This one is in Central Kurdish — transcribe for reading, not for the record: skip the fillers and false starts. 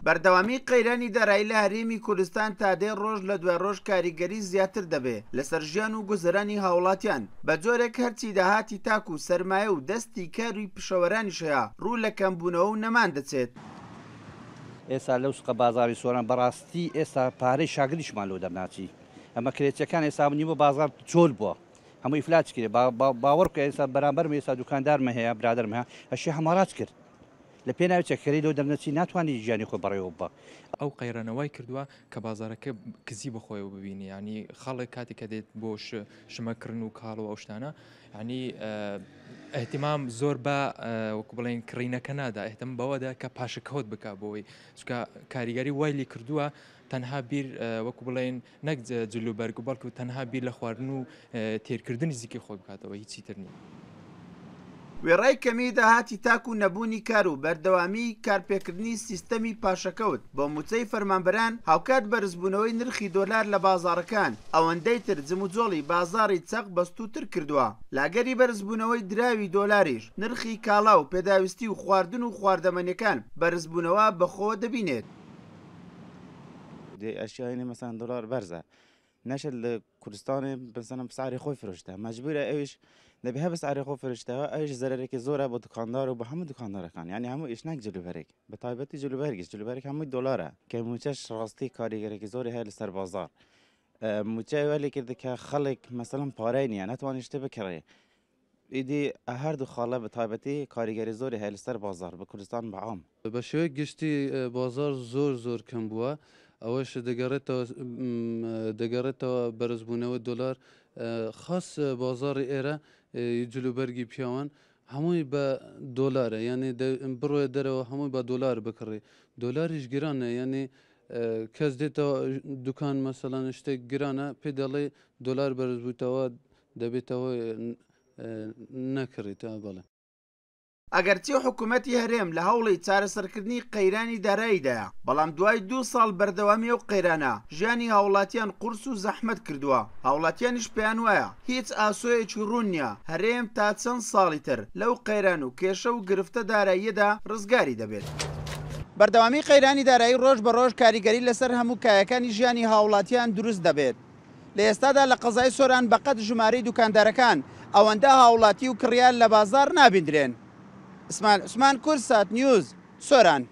بەردەوامی قەیرانی دارایی لە هەرێمی کوردستان تا دێ ڕۆژ لە دوای ڕۆژ کاریگەری زیاتر دەبێت لەسەر ژیان و گوزەرانی هاوڵاتیان بە جۆرێک هەرچی داهاتی تاک و سەرمایە و دەستی کاروی پشەوەرانیش هەیە ڕوو لە کەمبوونەوە و نەمان دەچێت. ئێستا لەو سقە بازاری سۆران بەڕاستی ئێستا پارەی شاگردیشمان لەو دەرناچی ئەمە کرێچەکان ئێستا نیوە بازار چۆل بووە هەموو ئیفلاچ کرێ باوەڕ بکە ئێستا بەرامبەرمە ئێستا دوکاندارمە هەیە برادرمە هەیە ئەشی هەماڕات کرد لە پێ ناوی چەکەری لەو دەرنەچی ناتوانانی ژیانی خۆ بەڕێوە بە ئەو قەیرانەوەی کردووە کە بازارەکە کزی بخۆیەوە ببینی ینی خەڵک کاتێک کە دێت بۆ شمەکردن و کاڵەوە ئەو شتانە ینی ئەحتیمام زۆر بە وەکو بڵێن کڕینەکە نادا ئەحتەم بەوەدا کە پاشەکەوت بک بۆی چکە کاریگەری وای لێ کردووە تەنها بیر وەکو بڵێن نەک جلوبەرگ و بەڵکو تەنها بیر لە خواردن و تێرکردنی زیکی خۆی بکاتەوە هیچی تر نیە. وێڕای کەمی داهاتی تاک و نەبوونی کار و بەردەوامی کارپێکردنی سیستەمی پاشەکەوت بۆ موچەی فەرمانبەران هاوکات بەرزبوونەوەی نرخی دۆلار لە بازاڕەکان ئەوەندەی تر جموجۆڵی بازاڕی چەق بەستووتر کردووە. لاگەری بەرزبوونەوەی دراوی دۆلاریش نرخی کاڵا و پێداویستی و خواردن و خواردەمەنیەکان بەرزبوونەوە بەخۆ دەبینێت. ئەشیانی مەسەن دۆلار بەرزە نەشت لە کوردستانی بزانم سعری خۆی فرۆشتە مەجبورە ئەویش دەبێ هەبە سعری خۆ فرۆشتەوە ئەویش زەرێکی زۆرە بۆ دوکاندار و بە هەموو دوکاندارەکان یعنی هەموو ئیشناک جلوبەرێک بە تایبەتی جلوبەرگیش هەمووی دۆلارە کە موچەش ڕاستی کاریگەرێکی زۆری هەیە لەسەر بازار موچەی وەلی کردە کە خەڵک مەسەڵەن پارەی نییە ناتوانانی شتێ بکڕێ ئیدی هەردوو خاڵە بە تایبەتی کاریگەری زۆری هەیە لەسەر بازار بە کوردستان بەعام بە شێوەیە گشتی بازار زۆر کەم بووە ئەوەش دەگەڕێتەوە بەرزبوونەوە دۆلار خاص بازاری ئێرە جلوبەرگی پیاوان هەمووی بە دۆلارە یعنی بڕۆیە دەرەوە هەمووی بە دۆلار بکڕێ دۆلاریش گرانە یعنی کەس دێتەوە دوکان مەسەڵەن شتێک گرانە پێ دەڵێ دۆلار بەرزبووتەوە دەبێتەوە نەکڕێتەوە بەڵێ. ئەگەرچی حکوومەتی هەرێم لە هەوڵی چارەسەرکردنی قەیرانی داراییدایە بەڵام دوای 2 ساڵ بەردەوامی ئەو قەیرانە ژیانی هاوڵاتیان قورس و زەحمەت کردووە هاوڵاتیانیش پێیان وایە هیچ ئاسۆیەکی ڕوون نییە هەرێم تا چەند ساڵی تر لەو قەیران و کێشە و گرفتە داراییەدا ڕزگاری دەبێت. بەردەوامی قەیرانی دارایی ڕۆژ بە ڕۆژ کاریگەری لەسەر هەموو کایەکانی ژیانی هاوڵاتیان دروست دەبێت. لە ئێستادا لە قەزای سۆران بەقەت ژمارەی دوکاندارەکان ئەوەندە هاوڵاتی و کڕیان لە بازار نابیندرێن. عوسمان کورسات نیوز سۆران.